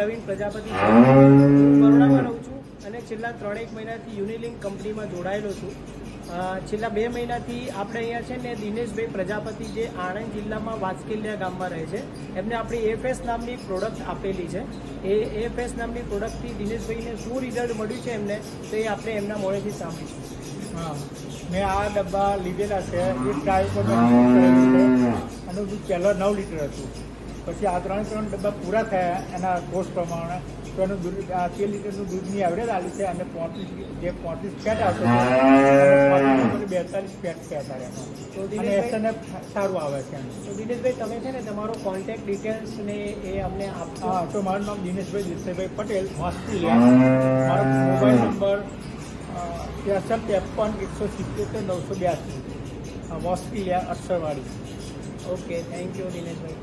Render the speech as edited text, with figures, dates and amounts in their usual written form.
પ્રવીણ પ્રજાપતિ છે. હું બરોડામાં રહું છું અને છેલ્લા 3-1 મહિનાથી યુનિલિંક કંપનીમાં જોડાયેલો છું. છેલ્લા 2 મહિનાથી આપણે અહીંયા છે ને દિનેશભાઈ પ્રજાપતિ જે આણંદ જિલ્લામાં વાંસકેલિયા ગામમાં રહે છે, એમને આપણી એફએસ નામની પ્રોડક્ટ આપેલી છે. એ એફએસ નામની પ્રોડક્ટથી દિનેશભાઈને શું રિઝલ્ટ મળ્યું છે એમને, તો એ આપણે એમના મોડેથી સાંભળીશું. હા, મેં આ ડબ્બા લીધેલા છે. એક ગાય પર એનું દૂધ પહેલાં 9 લીટર હતું. પછી આ 3 ડબ્બા પૂરા થયા એના કોર્સ પ્રમાણે, તો એનું દૂધ 13 લીટરનું દૂધની એવરેજ આવી છે. અને 35 ફેટ આવશે, 42 ફેટ છે અત્યારે એમાં. અને એસએનએફ સારું આવે છે. તો દિનેશભાઈ, તમે છે ને તમારો કોન્ટેક્ટ ડિટેલ્સ ને એ અમને આપશો? હા, તો મારું નામ દિનેશભાઈ દેસાઈભાઈ પટેલ, હોસ્પિટલ. મારો mobile number 6353-177-982, hospital Aksharwadi. Okay, thank you Dineshbhai.